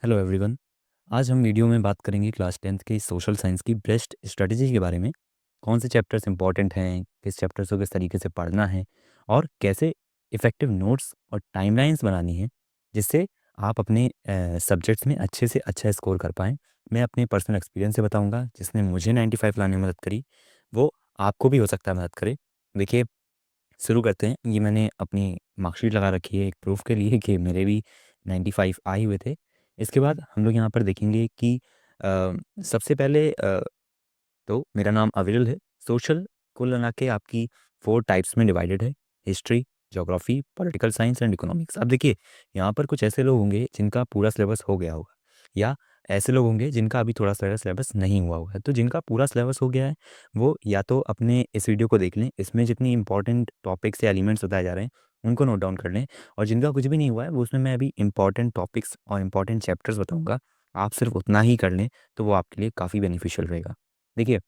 Hello everyone. आज हम video में बात करेंगे क्लास 10th के सोशल साइंस की बेस्ट स्ट्रेटजी के बारे में। कौन से चैप्टर्स इंपॉर्टेंट हैं, किस चैप्टर्स को किस तरीके से पढ़ना है और कैसे इफ़ेक्टिव नोट्स और टाइमलाइंस बनानी है जिससे आप अपने सब्जेक्ट्स में अच्छे से अच्छा स्कोर कर पाएँ। मैं अपने पर्सनल एक्सपीरियंस से बताऊँगा, जिसने मुझे 95 लाने में मदद करी, वो आपको भी हो सकता है मदद करे। देखिए, शुरू करते हैं। ये मैंने अपनी मार्कशीट लगा रखी है एक प्रूफ़ के लिए कि मेरे भी 95 आए हुए थे। इसके बाद हम लोग यहाँ पर देखेंगे कि सबसे पहले तो मेरा नाम अविरल है। सोशल कुल मिला के आपकी 4 टाइप्स में डिवाइडेड है: history, geography, political science and economics. अब देखिए, यहाँ पर कुछ ऐसे लोग होंगे जिनका पूरा सिलेबस हो गया होगा, या ऐसे लोग होंगे जिनका अभी थोड़ा सा सिलेबस नहीं हुआ होगा। तो जिनका पूरा सिलेबस हो गया है, वो या तो अपने इस वीडियो को देख लें, इसमें जितनी इंपॉर्टेंट टॉपिक्स या एलिमेंट्स बताए जा रहे हैं, उनको नोट डाउन कर लें। और जिनका कुछ भी नहीं हुआ है, वो उसमें मैं अभी इंपॉर्टेंट टॉपिक्स और इंपॉर्टेंट चैप्टर्स बताऊँगा। आप सिर्फ उतना ही कर लें, तो वो आपके लिए काफ़ी बेनिफिशियल रहेगा। देखिए,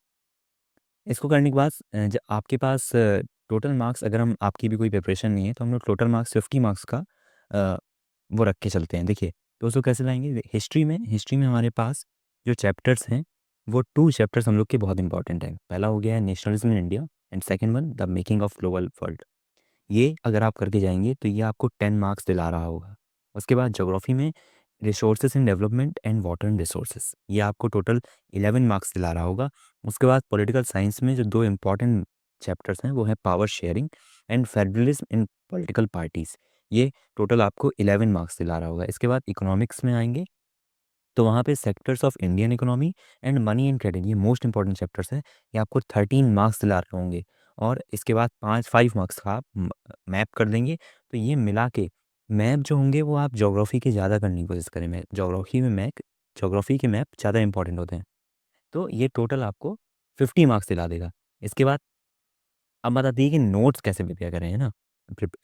इसको करने के बाद ज आपके पास टोटल मार्क्स, अगर हम आपकी भी कोई प्रिपरेशन नहीं है, तो हम लोग टोटल मार्क्स 50 मार्क्स का अ, वो रख के चलते हैं। देखिए, तो उसको कैसे लाएँगे? हिस्ट्री में हमारे पास जो चैप्टर्स हैं, वो 2 चैप्टर्स हम लोग के बहुत इंपॉर्टेंट हैं। पहला हो गया है nationalism in India and second one the making of global world. ये अगर आप करके जाएँगे, तो ये आपको 10 मार्क्स दिला रहा होगा। उसके बाद ज्योग्राफी में resources in development and water and resources, ये आपको टोटल 11 मार्क्स दिला रहा होगा। उसके बाद पॉलिटिकल साइंस में जो 2 इम्पॉर्टेंट चैप्टर्स हैं, वो है power sharing and federalism in political parties. ये टोटल आपको 11 मार्क्स दिला रहा होगा। इसके बाद इकोनॉमिक्स में आएँगे, तो वहाँ पे sectors of Indian economy and money and credit, ये मोस्ट इंपॉर्टेंट चैप्टर्स हैं। ये आपको 13 मार्क्स दिला रहे होंगे। और इसके बाद 5 मार्क्स का आप मैप कर देंगे। तो ये मिला के मैप जो होंगे, वो आप ज्योग्राफी के ज़्यादा करने की कोशिश करें। मैं ज्योग्राफी के मैप ज़्यादा इंपॉर्टेंट होते हैं। तो ये टोटल आपको 50 मार्क्स दिला देगा। इसके बाद अब बता दिए कि नोट्स कैसे प्रिपेयर करें, है ना?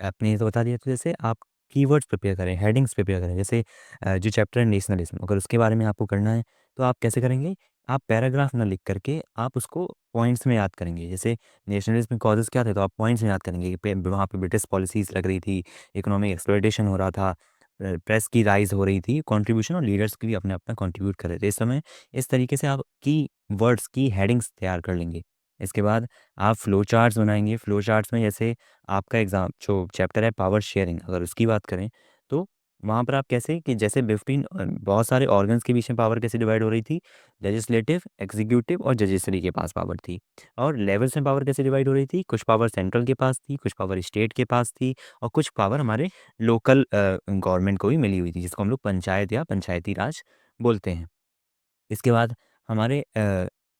आपने ये तो बता दिया, तो जैसे आप कीवर्ड्स प्रिपेयर करें, हेडिंग्स प्रिपेयर करें। जैसे जो चैप्टर है नेशनलिज्म, अगर उसके बारे में आपको करना है, तो आप कैसे करेंगे? आप पैराग्राफ ना लिख करके आप उसको पॉइंट्स में याद करेंगे। जैसे नेशनलिज्म के कॉजेज़ क्या थे, तो आप पॉइंट्स में याद करेंगे कि वहाँ पे ब्रिटिश पॉलिसीज़ लग रही थी, इकोनॉमिक एक्सप्लॉइटेशन हो रहा था, प्रेस की राइज़ हो रही थी, कंट्रीब्यूशन और लीडर्स भी अपना कंट्रीब्यूट कर रहे थे। इस समय इस तरीके से आप वर्ड्स की हेडिंग्स तैयार कर लेंगे। इसके बाद आप फ्लो चार्ट्स बनाएँगे। फ्लो चार्ट्स में जैसे आपका एग्ज़ाम जो चैप्टर है पावर शेयरिंग, अगर उसकी बात करें, तो वहाँ पर आप कैसे कि जैसे 15 बहुत सारे ऑर्गन्स के बीच में पावर कैसे डिवाइड हो रही थी, लेजिस्लेटिव, एग्ज़ीक्यूटिव और जुडिशरी के पास पावर थी। और लेवल्स में पावर कैसे डिवाइड हो रही थी, कुछ पावर सेंट्रल के पास थी, कुछ पावर स्टेट के पास थी और कुछ पावर हमारे लोकल गवर्नमेंट को भी मिली हुई थी, जिसको हम लोग पंचायत या पंचायती राज बोलते हैं। इसके बाद हमारे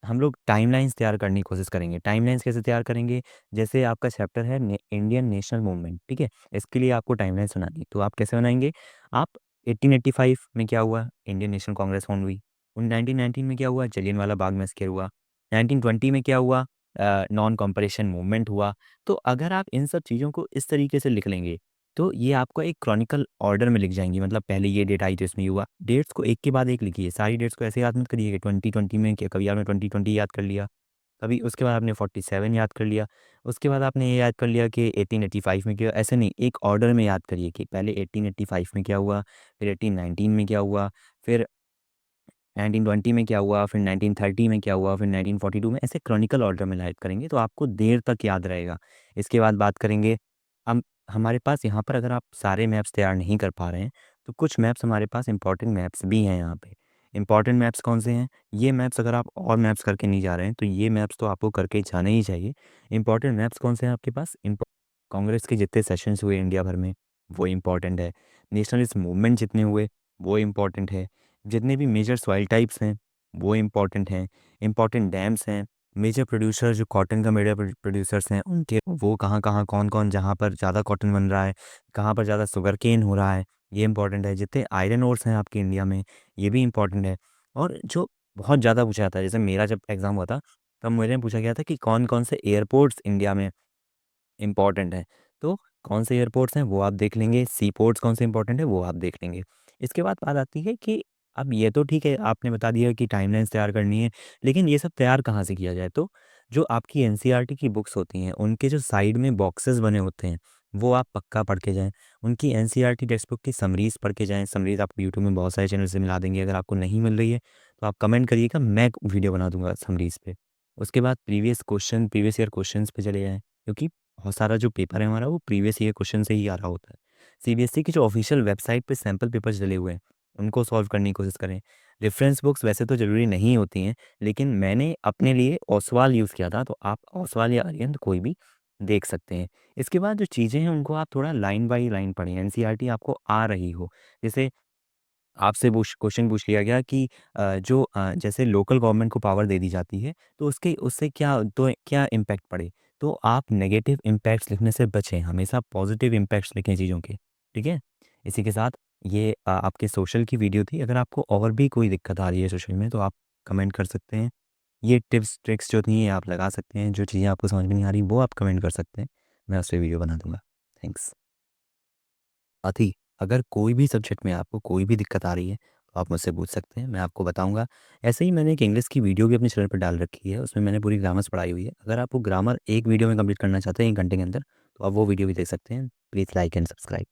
हम लोग टाइमलाइन्स तैयार करने की कोशिश करेंगे। टाइमलाइन्स कैसे तैयार करेंगे? जैसे आपका चैप्टर है इंडियन नेशनल मूवमेंट, ठीक है? इसके लिए आपको टाइमलाइन्स बनानी है। तो आप कैसे बनाएँगे? आप 1885 में क्या हुआ? इंडियन नेशनल कांग्रेस फाउंड हुई। 1919 में क्या हुआ? जलियांवाला बाग मैसेकर हुआ। 1920 में क्या हुआ? नॉन कॉपरेशन मूवमेंट हुआ। तो अगर आप इन सब चीज़ों को इस तरीके से लिख लेंगे, तो ये आपको एक क्रॉनिकल ऑर्डर में लिख जाएँगी। मतलब पहले ये डेट आई तो इसमें ये हुआ। डेट्स को एक के बाद एक लिखिए, सारी डेट्स को ऐसे याद मत करिए कि 2020 में क्या, कभी आपने 2020 याद कर लिया, कभी उसके बाद आपने 47 याद कर लिया, उसके बाद आपने ये याद कर लिया कि 1885 में क्या, ऐसे नहीं, एक ऑर्डर में याद करिए कि पहले 1885 में क्या हुआ, फिर 1819 में क्या हुआ, फिर 1920 में क्या हुआ, फिर 1930 में क्या हुआ, फिर 1942 में, ऐसे क्रॉनिकल ऑर्डर में याद करेंगे तो आपको देर तक याद रहेगा। इसके बाद बात करेंगे, हम हमारे पास यहाँ पर अगर आप सारे मैप्स तैयार नहीं कर पा रहे हैं, तो कुछ मैप्स हमारे पास इंपॉर्टेंट मैप्स भी हैं यहाँ पे। इंपॉर्टेंट मैप्स कौन से हैं? ये मैप्स अगर आप और मैप्स करके नहीं जा रहे हैं, तो ये मैप्स तो आपको करके जाने ही चाहिए। इंपॉर्टेंट मैप्स कौन से हैं आपके पास? कांग्रेस के जितने सेशंस हुए इंडिया भर में, वो इम्पोर्टेंट है। नेशनलिस्ट मूवमेंट जितने हुए, वो इम्पोर्टेंट है। जितने भी मेजर सॉइल टाइप्स हैं, वो इम्पोर्टेंट हैं। इम्पोर्टेंट डैम्स हैं, मेजर प्रोड्यूसर जो कॉटन का मेजर प्रोड्यूसर्स हैं, उनके वो कहाँ-कहाँ, कौन-कौन, जहाँ पर ज़्यादा कॉटन बन रहा है, कहाँ पर ज़्यादा शुगरकेन हो रहा है, ये इम्पोर्टेंट है। जितने आयरन ओर्स हैं आपके इंडिया में, ये भी इम्पोर्टेंट है। और जो बहुत ज़्यादा पूछा जाता है, जैसे मेरा जब एग्ज़ाम हुआ था, तब मेरे में पूछा गया था कि कौन-कौन से एयरपोर्ट्स इंडिया में इम्पोर्टेंट है। तो कौन से एयरपोर्ट्स हैं वो आप देख लेंगे, सी पोर्ट्स कौन से इम्पोर्टेंट है वो आप देख लेंगे। इसके बाद बात आती है कि अब ये तो ठीक है, आपने बता दिया कि टाइमलाइन्स तैयार करनी है, लेकिन ये सब तैयार कहाँ से किया जाए? तो जो आपकी एनसीईआरटी की बुक्स होती हैं, उनके जो साइड में बॉक्सेस बने होते हैं, वो आप पक्का पढ़ के जाएँ। उनकी एनसीईआरटी टेक्स्ट बुक की समरीज़ पढ़ के जाएँ। समरीज़ आपको यूट्यूब में बहुत सारे चैनल से मिला देंगे। अगर आपको नहीं मिल रही है, तो आप कमेंट करिएगा, मैं वीडियो बना दूँगा समरीज़ पे। उसके बाद प्रीवियस ईयर क्वेश्चन्स पे चले जाएँ, क्योंकि बहुत सारा जो पेपर है हमारा, वो प्रीवियस ईयर क्वेश्चन से ही आ रहा होता है। सीबीएसई की जो ऑफ़िशियल वेबसाइट पे सैंपल पेपर्स डले हुए हैं, उनको सॉल्व करने की कोशिश करें। रेफ़रेंस बुक्स वैसे तो ज़रूरी नहीं होती हैं, लेकिन मैंने अपने लिए ओसवाल यूज़ किया था, तो आप ओसवाल या आर्यन कोई भी देख सकते हैं। इसके बाद जो चीज़ें हैं उनको आप थोड़ा लाइन बाय लाइन पढ़ें। एनसीईआरटी आपको आ रही हो, जैसे आपसे पूछ क्वेश्चन पूछ लिया गया कि जैसे लोकल गवर्नमेंट को पावर दे दी जाती है, तो उसके उससे क्या इम्पैक्ट पड़े? तो आप नेगेटिव इम्पैक्ट्स लिखने से बचें, हमेशा पॉजिटिव इम्पैक्ट्स लिखें चीज़ों के, ठीक है? इसी के साथ ये आपके सोशल की वीडियो थी। अगर आपको और भी कोई दिक्कत आ रही है सोशल में, तो आप कमेंट कर सकते हैं। ये टिप्स ट्रिक्स जो थी ये आप लगा सकते हैं। जो चीज़ें आपको समझ में नहीं आ रही, वो आप कमेंट कर सकते हैं। मैं उस पे वीडियो बना दूँगा। थैंक्स। साथ ही अगर कोई भी सब्जेक्ट में आपको कोई भी दिक्कत आ रही है, तो आप मुझसे पूछ सकते हैं, मैं आपको बताऊँगा। ऐसे ही मैंने एक इंग्लिश की वीडियो भी अपने चैनल पर डाल रखी है, उसमें मैंने पूरी ग्रामर्स पढ़ाई हुई है। अगर आप वो ग्रामर एक वीडियो में कंप्लीट करना चाहते हैं 1 घंटे के अंदर, तो आप वो वीडियो भी देख सकते हैं। Please like and subscribe.